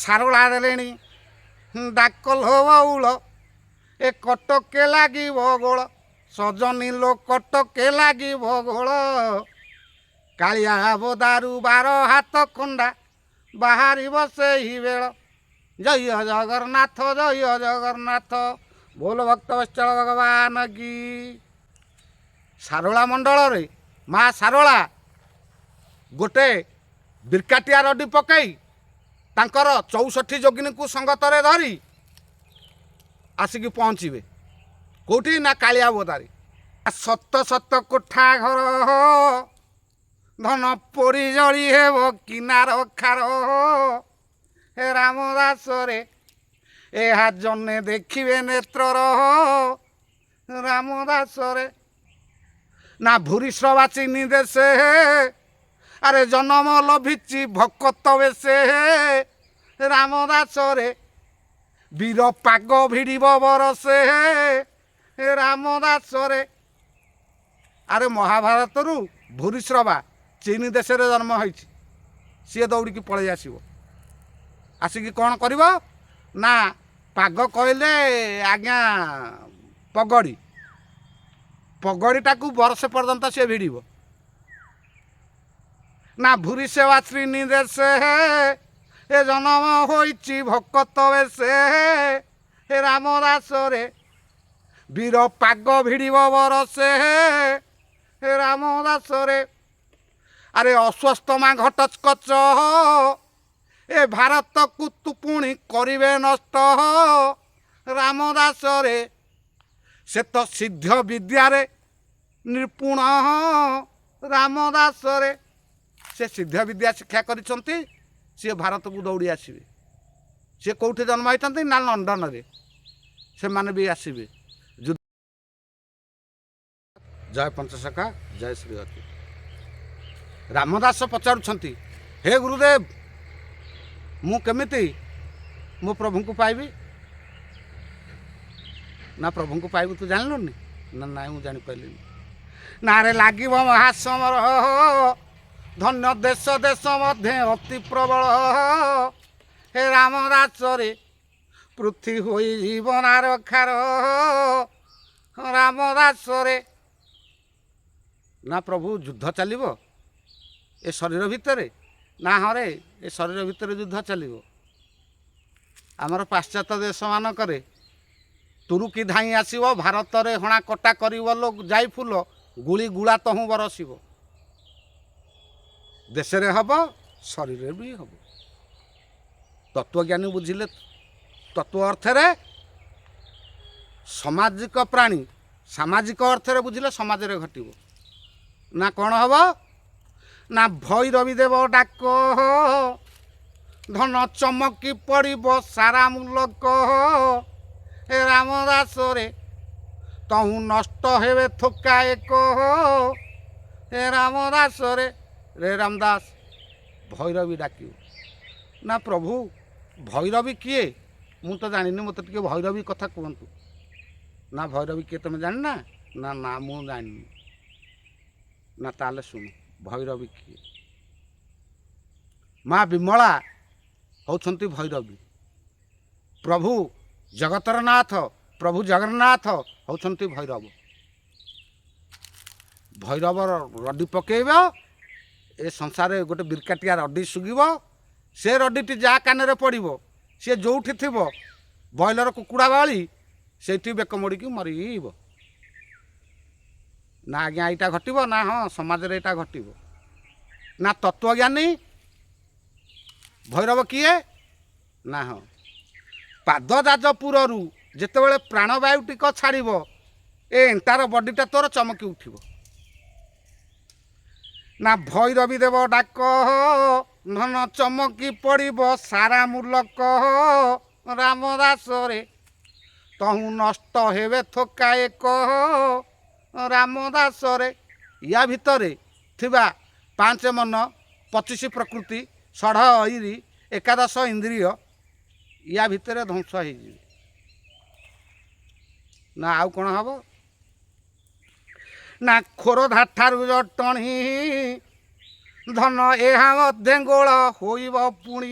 ସାରଳା ଦେଲେଣି ଡାକଲ ବଉଳ ଏ କଟକେ ଲାଗିବ ଗୋଳ ସଜନୀ ଲୋ କଟକେ ଲାଗିବ ଗୋଳ କାଳିଆ ବୋଦାରୁ 12 ହାତ ଖଣ୍ଡା ବାହାରିବ ସେହି ବେଳ ଜୟ ଜଗନ୍ନାଥ ଜୟ ଜଗନ୍ନାଥ ବୋଲ ଭକ୍ତ ବତ୍ସଳ ଭଗବାନ କି। ସାରଳା ମଣ୍ଡଳରେ ମା ସାରଳା ଗୋଟେ ବିରକାଟିଆ ରଡ଼ି ପକାଇ ତାଙ୍କର 64 ଯୋଗିନୀଙ୍କୁ ସଙ୍ଗତରେ ଧରି ଆସିକି ପହଞ୍ଚିବେ କେଉଁଠି ନା କାଳିଆ ବୋଦାରେ। ସତ ସତ କୋଠା ଘର ଧନ ପୋଡ଼ି ଜଳି ହେବ କିନାର ଖାର ହେ ରାମଦାସରେ ଏହା ଜନେ ଦେଖିବେ ନେତ୍ରର ରାମଦାସରେ ନା ଭୂରିଶ୍ରବା ଚିନି ଦେଶେ ଆରେ ଜନମ ଲଭିଛି ଭକତ ବେଶେ ରାମଦାସରେ ବୀର ପାଗ ଭିଡ଼ିବ ବରସେ ରାମଦାସରେ। ଆରେ ମହାଭାରତରୁ ଭୂରିଶ୍ରବା ଚୀନ ଦେଶରେ ଜନ୍ମ ହୋଇଛି ସିଏ ଦୌଡ଼ିକି ପଳେଇ ଆସିବ ଆସିକି କ'ଣ କରିବ ନା ପାଗ କହିଲେ ଆଜ୍ଞା ପଗଡ଼ିଟାକୁ ବର୍ଷେ ପର୍ଯ୍ୟନ୍ତ ସିଏ ଭିଡ଼ିବ ନା ଭୂରି ସେବା ଶ୍ରୀନି ଦେଶେ ଏ ଜନମ ହୋଇଛି ଭକତ ବେଶେ ରାମଦାସରେ ବୀର ପାଗ ଭିଡ଼ିବ ବରସେ ରାମଦାସରେ। ଆରେ ଅଶ୍ୱସ୍ତମା ଘଟୋତ୍କଚ ଏ ଭାରତକୁ ତୁ ପୁଣି କରିବେ ନଷ୍ଟ ରାମଦାସରେ ସେ ତ ସିଦ୍ଧ ବିଦ୍ୟାରେ ନିପୁଣ ରାମଦାସରେ ସେ ସିଦ୍ଧ ବିଦ୍ୟା ଶିକ୍ଷା କରିଛନ୍ତି ସିଏ ଭାରତକୁ ଦୌଡ଼ି ଆସିବେ। ସିଏ କେଉଁଠି ଜନ୍ମ ହୋଇଛନ୍ତି ନା ଲଣ୍ଡନରେ ସେମାନେ ବି ଆସିବେ। ଜୟ ପଞ୍ଚସଖା ଜୟ ଶ୍ରୀହରି। ରାମଦାସ ପଚାରୁଛନ୍ତି ହେ ଗୁରୁଦେବ ମୁଁ କେମିତି ମୋ ପ୍ରଭୁଙ୍କୁ ପାଇବି ନା ପ୍ରଭୁଙ୍କୁ ପାଇବୁ ତୁ ଜାଣିଲୁନି ନା ନାଇଁ ମୁଁ ଜାଣିପାରିଲିନି ନାରେ ଲାଗିବ ମହାସମର ଧନ୍ୟ ଦେଶ ଦେଶ ମଧ୍ୟ ଅତି ପ୍ରବଳ ହେ ରାମଦାସରେ ପୃଥ୍ୱୀ ହୋଇଯିବ ନାରଖାର ରାମଦାସରେ ନା ପ୍ରଭୁ ଯୁଦ୍ଧ ଚାଲିବ ଏ ଶରୀର ଭିତରେ ନା ହରେ ଏ ଶରୀର ଭିତରେ ଯୁଦ୍ଧ ଚାଲିବ। ଆମର ପାଶ୍ଚାତ୍ୟ ଦେଶମାନଙ୍କରେ ତୁରୁକି ଧାଇଁ ଆସିବ ଭାରତରେ ହଣା କଟା କରିବ ଲୋ ଯାଇ ଫୁଲ ଗୁଳି ଗୁଳା ତହୁଁ ବରସିବ ଦେଶରେ ହେବ ଶରୀରରେ ବି ହେବ। ତତ୍ତ୍ୱଜ୍ଞାନୀ ବୁଝିଲେ ତତ୍ତ୍ୱ ଅର୍ଥରେ ସାମାଜିକ ପ୍ରାଣୀ ସାମାଜିକ ଅର୍ଥରେ ବୁଝିଲେ ସମାଜରେ ଘଟିବ ନା କ'ଣ ହେବ ନା ଭୈରବୀ ଦେବ ଡାକ ଧନ ଚମକି ପଡ଼ିବ ସାରା ମୁଲକ ଏ ରାମଦାସରେ ତହୁଁ ନଷ୍ଟ ହେବେ ଥୋକା ଏକ ଏ ରାମଦାସରେ ରେ ରାମଦାସ ଭୈରବୀ ଡାକିବ ନା ପ୍ରଭୁ ଭୈରବୀ କିଏ ମୁଁ ତ ଜାଣିନି ମୋତେ ଟିକେ ଭୈରବୀ କଥା କୁହନ୍ତୁ ନା ଭୈରବୀ କିଏ ତୁମେ ଜାଣିନା ନା ନା ମୁଁ ଜାଣିନି ନା ତାହେଲେ ଶୁଣ ଭୈରବୀ କିଏ ମା ବିମଳା ହେଉଛନ୍ତି ଭୈରବୀ ପ୍ରଭୁ ଜଗତର ନାଥ ପ୍ରଭୁ ଜଗନ୍ନାଥ ହେଉଛନ୍ତି ଭୈରବ। ଭୈରବର ରଡ଼ି ପକେଇବ ଏ ସଂସାରରେ ଗୋଟେ ବିରକାଟିଆ ରଡ଼ି ଶୁଗିବ ସେ ରଡ଼ିଟି ଯାହା କାନରେ ପଡ଼ିବ ସିଏ ଯେଉଁଠି ଥିବ ବ୍ରଏଲର କୁକୁଡ଼ା ଭଳି ସେଇଠି ବେକ ମୋଡ଼ିକି ମରିବ ନା ଆଜ୍ଞା ଏଇଟା ଘଟିବ ନା ହଁ ସମାଜରେ ଏଇଟା ଘଟିବ ନା ତତ୍ତ୍ୱଜ୍ଞାନୀ ଭୈରବ କିଏ ନା ହଁ ପାଦ ଯାଜପୁରରୁ ଯେତେବେଳେ ପ୍ରାଣବାୟୁ ଟିକ ଛାଡ଼ିବ ଏ ଏଣ୍ଟାର ବଡ଼ିଟା ତୋର ଚମକି ଉଠିବ ନା ଭୈରବୀ ଦେବ ଡାକ ଧନ ଚମକି ପଡ଼ିବ ସାରା ମୁଲକ ରାମଦାସରେ ତହୁଁ ନଷ୍ଟ ହେବେ ଥୋକା ଏକ ରାମଦାସରେ। ୟା ଭିତରେ ଥିବା 5 ମନ 25 ପ୍ରକୃତି 16 ଏକାଦଶ ଇନ୍ଦ୍ରିୟ ୟା ଭିତରେ ଧ୍ୱଂସ ହେଇଯିବେ ନା ଆଉ କ'ଣ ହେବ ନା ଖୋରଧା ଠାରୁ ଜଟଣୀ ଧନ ଏହା ମଧ୍ୟ ଗୋଳ ହୋଇବ ପୁଣି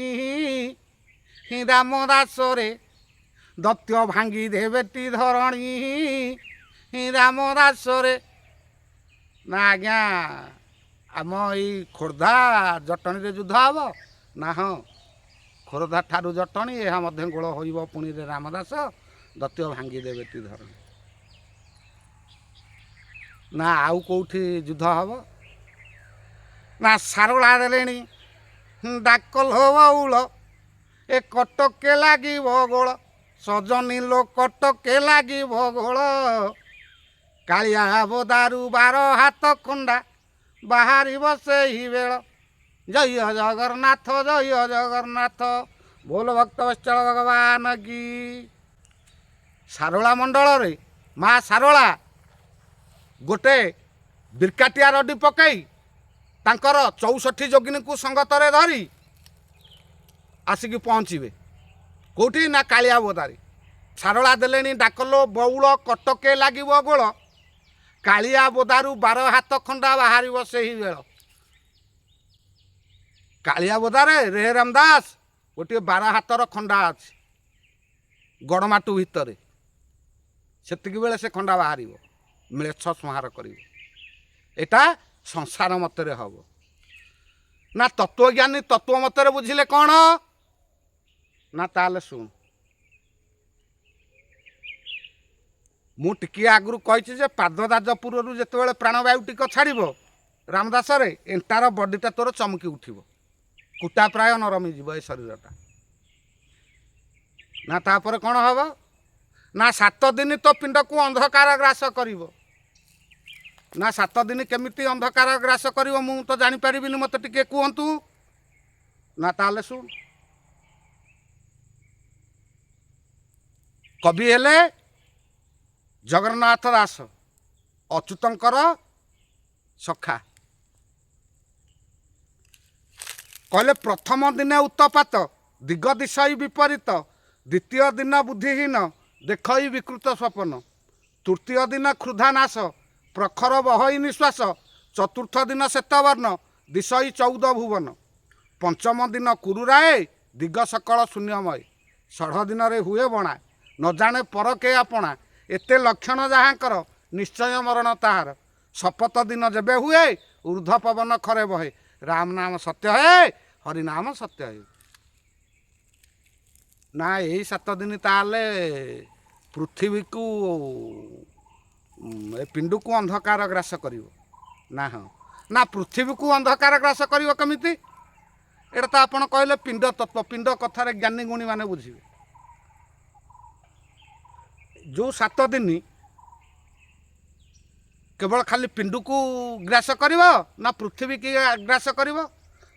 হি ରାମ ଦାସରେ ଦୈତ୍ୟ ଭାଙ୍ଗି ଦେବେଟି ଧରଣୀ ହି ରାମ ଦାସରେ। ନା ଆଜ୍ଞା ଆମ ଏଇ ଖୋର୍ଦ୍ଧା ଜଟଣୀରେ ଯୁଦ୍ଧ ହେବ ନା? ହଁ, ଖୋର୍ଦ୍ଧା ଠାରୁ ଜଟଣୀ ଏହା ମଧ୍ୟ ଗୋଳ ହୋଇବ ପୁଣିରେ ରାମଦାସ ଦୈତ୍ୟ ଭାଙ୍ଗି ଦେବେଟି ଧରଣୀ। ନା ଆଉ କେଉଁଠି ଯୁଦ୍ଧ ହେବ? ନା ସାରଳା ଦେଲେଣି ଡାକଲ ବଉଳ ଏ କଟକେ ଲାଗିବ ଗୋଳ ସଜନୀ ଲୋ କଟକେ ଲାଗିବ ଗୋଳ କାଳିଆ ବୋଦାରୁ 12 ହାତ ଖଣ୍ଡା ବାହାରିବ ସେହି ବେଳ। ଜୟ ଜଗନ୍ନାଥ ଜୟ ଜଗନ୍ନାଥ ବୋଲ ଭକ୍ତ ବତ୍ସଳ ଭଗବାନ କି। ସାରଳା ମଣ୍ଡଳରେ ମା ସାରଳା ଗୋଟେ ବିରକାଟିଆ ରଡ଼ି ପକାଇ ତାଙ୍କର 64 ଯୋଗିନୀକୁ ସଙ୍ଗତରେ ଧରି ଆସିକି ପହଞ୍ଚିବେ କେଉଁଠି? ନା କାଳିଆ ବୋଦାରେ। ସାରଳା ଦେଲେଣି ଡାକଲ ବଉଳ କଟକେ ଲାଗିବ ଗୋଳ କାଳିଆ ବୋଦାରୁ 12 ହାତ ଖଣ୍ଡା ବାହାରିବ ସେହି ବେଳ। କାଳିଆ ବୋଦାରେ ରେ ରାମଦାସ ଗୋଟିଏ 12 ହାତର ଖଣ୍ଡା ଅଛି ଗଡ଼ମାଟୁ ଭିତରେ, ସେତିକି ବେଳେ ସେ ଖଣ୍ଡା ବାହାରିବ, ମ୍ଲେଚ୍ଛ ସଂହାର କରିବ। ଏଟା ସଂସାର ମତରେ ହବ। ନା ତତ୍ତ୍ୱଜ୍ଞାନୀ ତତ୍ତ୍ୱ ମତରେ ବୁଝିଲେ କ'ଣ? ନା ତାହେଲେ ଶୁଣ, ମୁଁ ଟିକିଏ ଆଗରୁ କହିଛି ଯେ ପାଦଦାଜପୁରରୁ ଯେତେବେଳେ ପ୍ରାଣବାୟୁ ଟିକ ଛାଡ଼ିବ ରାମଦାସରେ ଏଣ୍ଟାର ବଡ଼ିଟା ତୋର ଚମକି ଉଠିବ, କୁଟା ପ୍ରାୟ ନରମିଯିବ ଏ ଶରୀରଟା। ନା ତାପରେ କ'ଣ ହେବ? ନା 7 ଦିନ ତ ପିଣ୍ଡକୁ ଅନ୍ଧକାର ଗ୍ରାସ କରିବ। ନା 7 ଦିନ କେମିତି ଅନ୍ଧକାର ଗ୍ରାସ କରିବ ମୁଁ ତ ଜାଣିପାରିବିନି, ମୋତେ ଟିକେ କୁହନ୍ତୁ। ନା ତାହେଲେ ଶୁଣ, କବି ହେଲେ ଜଗନ୍ନାଥ ଦାସ ଅଚ୍ୟୁତଙ୍କର ସଖା। କହିଲେ ପ୍ରଥମ ଦିନେ ଉତ୍ତପାତ ଦିଗ ଦିଶଇ ବିପରୀତ, ଦ୍ୱିତୀୟ ଦିନ ବୁଦ୍ଧିହୀନ ଦେଖଇ ବିକୃତ ସ୍ୱପନ, ତୃତୀୟ ଦିନ କ୍ଷୁଧା ନାଶ ପ୍ରଖର ବହଇ ନିଶ୍ୱାସ, ଚତୁର୍ଥ ଦିନ ଶ୍ଵେତବର୍ଣ୍ଣ ଦିଶଇ 14 ଭୁବନ, ପଞ୍ଚମ ଦିନ କୁରୁରାଏ ଦିଗ ସକଳ ଶୂନ୍ୟମୟ, ଷଢ଼ ଦିନରେ ହୁଏ ବଣା ନ ଜାଣେ ପର କେ ଆପଣା, ଏତେ ଲକ୍ଷଣ ଯାହାଙ୍କର ନିଶ୍ଚୟ ମରଣ ତାହାର, ଶପଥ ଦିନ ଯେବେ ହୁଏ ଊର୍ଦ୍ଧ୍ୱ ପବନ ଖରେ ବହେ, ରାମ ନାମ ସତ୍ୟ ହେ ହରିନାମ ସତ୍ୟ ହେ। ନା ଏଇ 7 ଦିନ ତାହେଲେ ପୃଥିବୀକୁ ଏ ପିଣ୍ଡକୁ ଅନ୍ଧକାର ଗ୍ରାସ କରିବ। ନା ହଁ, ନା ପୃଥିବୀକୁ ଅନ୍ଧକାର ଗ୍ରାସ କରିବ କେମିତି? ଏଇଟା ତ ଆପଣ କହିଲେ ପିଣ୍ଡ ତତ୍ତ୍ୱ, ପିଣ୍ଡ କଥାରେ ଜ୍ଞାନୀ ଗୁଣୀ ମାନେ ବୁଝିବେ। ଯେଉଁ 7 ଦିନ କେବଳ ଖାଲି ପିଣ୍ଡକୁ ଗ୍ରାସ କରିବ ନା ପୃଥିବୀ କି ଗ୍ରାସ କରିବ?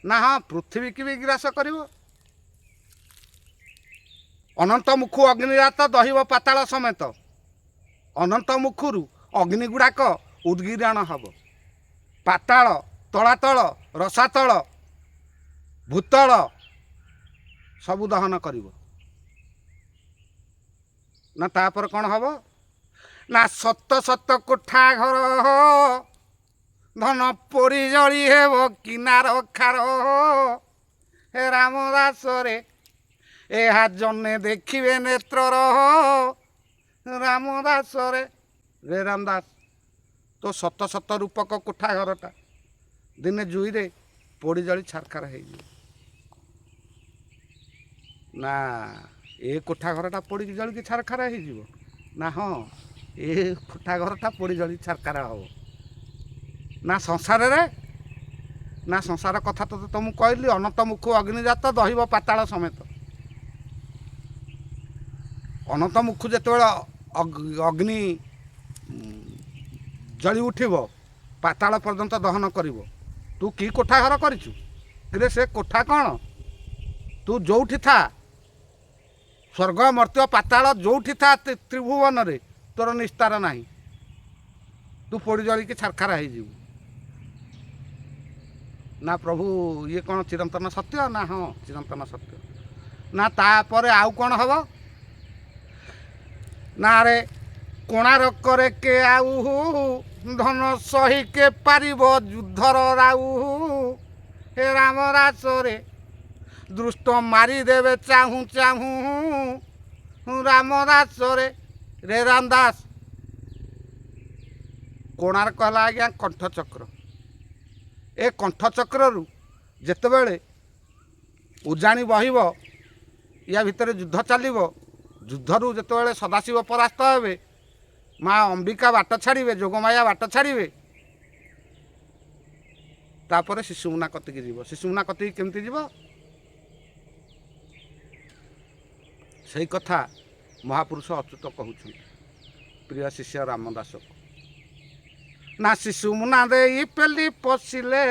ନା ହଁ, ପୃଥିବୀ କି ବି ଗ୍ରାସ କରିବ। ଅନନ୍ତ ମୁଖୁ ଅଗ୍ନିରାତ ଦହିବ ପାତାଳ ସମେତ, ଅନନ୍ତ ମୁଖରୁ ଅଗ୍ନି ଗୁଡ଼ାକ ଉଦ୍ଗିରଣ ହେବ, ପାତାଳ ତଳାତଳ ରସାତଳ ଭୂତଳ ସବୁ ଦହନ କରିବ। ନା ତାପରେ କ'ଣ ହେବ? ନା ଶତ ଶତ କୋଠା ଘର ଧନ ପୋଡ଼ି ଜଳି ହେବ କିନାର ଖାର, ହେ ରାମଦାସରେ ଏହା ଜନେ ଦେଖିବେ ନେତ୍ରର, ରାମଦାସରେ। ରେ ରାମଦାସ ତୋ ଶତ ଶତ ରୂପକ କୋଠା ଘରଟା ଦିନେ ଜୁଇରେ ପୋଡ଼ି ଜଳି ଛାରଖାର ହେଇଯିବ। ନା ଏ କୋଠା ଘରଟା ପୋଡ଼ିକି ଜଳିକି ଛାରଖାର ହେଇଯିବ? ନା ହଁ, ଏ କୋଠା ଘରଟା ପୋଡ଼ି ଜଳି ଛାରଖାର ହେବ। ନା ସଂସାରରେ? ନା ସଂସାର କଥା ତ ମୁଁ କହିଲି, ଅନନ୍ତ ମୁଖ ଅଗ୍ନିଜାତ ଦହିବ ପାତାଳ ସମେତ। ଅନନ୍ତ ମୁଖ ଯେତେବେଳେ ଅଗ୍ନି ଜଳି ଉଠିବ ପାତାଳ ପର୍ଯ୍ୟନ୍ତ ଦହନ କରିବ। ତୁ କି କୋଠା ଘର କରିଛୁ କିରେ? ସେ କୋଠା କ'ଣ? ତୁ ଯେଉଁଠି ଥା, ସ୍ୱର୍ଗ ମର୍ତ୍ତ୍ୟ ପାତାଳ ଯେଉଁଠି ଥା ତ୍ରିଭୁବନରେ, ତୋର ନିସ୍ତାର ନାହିଁ, ତୁ ପୋଡ଼ି ଜଳିକି ଛାରଖାର ହେଇଯିବୁ। ନା ପ୍ରଭୁ ଇଏ କ'ଣ ଚିରନ୍ତନ ସତ୍ୟ? ନା ହଁ, ଚିରନ୍ତନ ସତ୍ୟ। ନା ତାପରେ ଆଉ କ'ଣ ହେବ? ନା ରେ କୋଣାର୍କରେ କେ ଆଉ ଧନ ସହି କେ ପାରିବ ଯୁଦ୍ଧର ରାଉ, ହେ ରାମଦାସରେ ଦୃଷ୍ଟ ମାରିଦେବେ ଚାହୁଁ ଚାହୁଁ ରାମଦାସରେ ରେ ରାମଦାସ କୋଣାର୍କ ହେଲା ଆଜ୍ଞା କଣ୍ଠଚକ୍ର। ଏ କଣ୍ଠଚକ୍ରରୁ ଯେତେବେଳେ ଉଜାଣି ବହିବ, ୟା ଭିତରେ ଯୁଦ୍ଧ ଚାଲିବ, ଯୁଦ୍ଧରୁ ଯେତେବେଳେ ସଦାଶିବ ପରାସ୍ତ ହେବେ, ମା ଅମ୍ବିକା ବାଟ ଛାଡ଼ିବେ, ଯୋଗମାୟା ବାଟ ଛାଡ଼ିବେ, ତାପରେ ଶିଶୁମୁନା କତିକି ଯିବ। ଶିଶୁମୁନା କତିକି କେମିତି ଯିବ? ସେଇ କଥା ମହାପୁରୁଷ ଅଚ୍ୟୁତ କହୁଛନ୍ତି ପ୍ରିୟ ଶିଷ୍ୟ ରାମଦାସକୁ। ନା ଶିଶୁମୁନା ଦେଇ ପେଲି ପଶିଲେ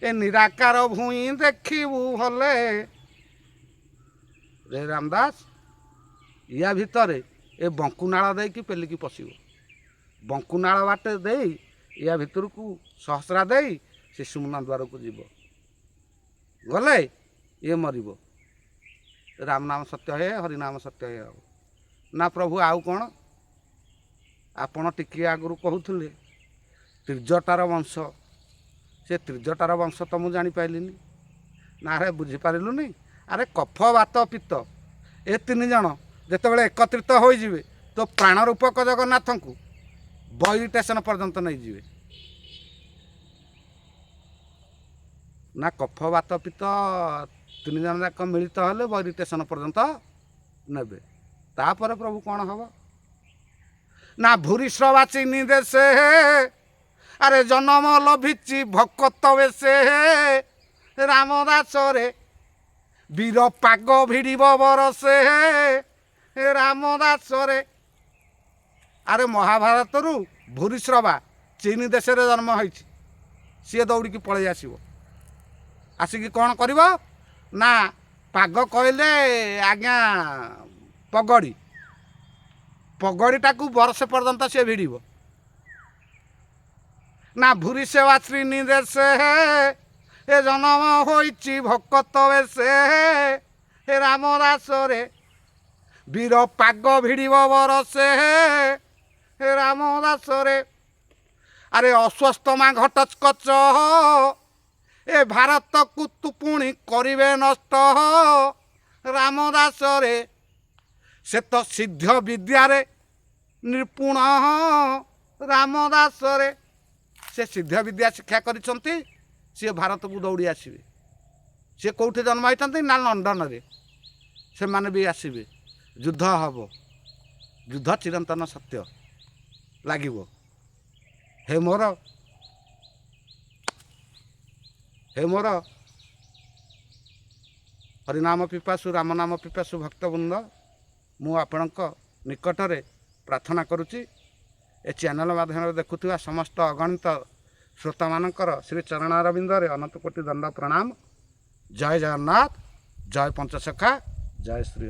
ଏ ନିରାକାର ଭୂଇଁ ଦେଖିବୁ ଭଲେ। ରେ ରାମଦାସ ୟା ଭିତରେ ଏ ବଙ୍କୁନାଳ ଦେଇକି ପେଲିକି ପଶିବ। ବଙ୍କୁନାଳ ବାଟେ ଦେଇ ୟା ଭିତରକୁ ସହସ୍ରା ଦେଇ ଶିଶୁମୁନା ଦ୍ୱାରକୁ ଯିବ। ଗଲେ ଇଏ ମରିବ। ରାମ ନାମ ସତ୍ୟ ହେ, ହରିନାମ ସତ୍ୟ ହେ ହେବ। ନା ପ୍ରଭୁ ଆଉ କ'ଣ? ଆପଣ ଟିକିଏ ଆଗରୁ କହୁଥିଲେ ତ୍ରିଜଟାର ବଂଶ। ସେ ତ୍ରିଜଟାର ବଂଶ ତ ମୁଁ ଜାଣିପାରିଲିନି। ନା ଆରେ ବୁଝିପାରିଲୁନି? ଆରେ କଫ ବାତ ପିତ୍ତ ଏ ତିନି ଜଣ ଯେତେବେଳେ ଏକତ୍ରିତ ହୋଇଯିବେ ତ ପ୍ରାଣ ରୂପକ ଜଗନ୍ନାଥଙ୍କୁ ବୈରୀ ଷ୍ଟେସନ ପର୍ଯ୍ୟନ୍ତ ନେଇଯିବେ। ନା କଫ ବାତ ପିତ୍ତ ତିନି ଜଣ ଯାକ ମିଳିତ ହେଲେ ବୈରୀ ଷ୍ଟେସନ ପର୍ଯ୍ୟନ୍ତ ନେବେ। ତାପରେ ପ୍ରଭୁ କ'ଣ ହେବ? ନା ଭୂରିଶ୍ରବା ଚିନି ଦେଶେ ଆରେ ଜନମ ଲଭିଛି ଭକତ ବେଶେ। ରାମଦାସରେ ବୀର ପାଗ ଭିଡ଼ିବ ବରସେ। ରାମଦାସରେ ଆରେ ମହାଭାରତରୁ ଭୂରିଶ୍ରବା ଚୀନ ଦେଶରେ ଜନ୍ମ ହୋଇଛି। ସିଏ ଦୌଡ଼ିକି ପଳେଇ ଆସିବ। ଆସିକି କ'ଣ କରିବ? ନା ପାଗ କହିଲେ ଆଜ୍ଞା ପଗଡ଼ି, ପଗଡ଼ିଟାକୁ ବରଷେ ପର୍ଯ୍ୟନ୍ତ ସିଏ ଭିଡ଼ିବ। ନା ଭୂରି ସେବା ଶ୍ରୀନି ଦେଶେ ଏ ଜନମ ହୋଇଛି ଭକତ ବେଶେ। ରାମଦାସରେ ବୀର ପାଗ ଭିଡ଼ିବ ବରଷେ। ରାମଦାସରେ ଆରେ ଅଶ୍ୱସ୍ତମା ଘଟୋତ୍କଚ ଏ ଭାରତକୁ ତୁ ପୁଣି କରିବେ ନଷ୍ଟ। ରାମଦାସରେ ସେ ତ ସିଦ୍ଧ ବିଦ୍ୟାରେ ନିପୁଣ। ରାମଦାସରେ ସେ ସିଦ୍ଧ ବିଦ୍ୟା ଶିକ୍ଷା କରିଛନ୍ତି। ସିଏ ଭାରତକୁ ଦୌଡ଼ି ଆସିବେ। ସିଏ କେଉଁଠି ଜନ୍ମ ହୋଇଛନ୍ତି? ନା ଲଣ୍ଡନରେ। ସେମାନେ ବି ଆସିବେ। ଯୁଦ୍ଧ ହେବ। ଯୁଦ୍ଧ ଚିରନ୍ତନ ସତ୍ୟ ଲାଗିବ। ହେ ମୋର ହରିନାମ ପିପାସୁ ରାମନାମ ପିପାସୁ ଭକ୍ତବୃନ୍ଦ, ମୁଁ ଆପଣଙ୍କ ନିକଟରେ ପ୍ରାର୍ଥନା କରୁଛି ଏ ଚ୍ୟାନେଲ୍ ମାଧ୍ୟମରେ ଦେଖୁଥିବା ସମସ୍ତ ଅଗଣିତ ଶ୍ରୋତାମାନଙ୍କର ଶ୍ରୀ ଚରଣାରବିନ୍ଦରେ ଅନନ୍ତ କୋଟି ଦଣ୍ଡ ପ୍ରଣାମ। ଜୟ ଜଗନ୍ନାଥ, ଜୟ ପଞ୍ଚସଖା, ଜୟ ଶ୍ରୀ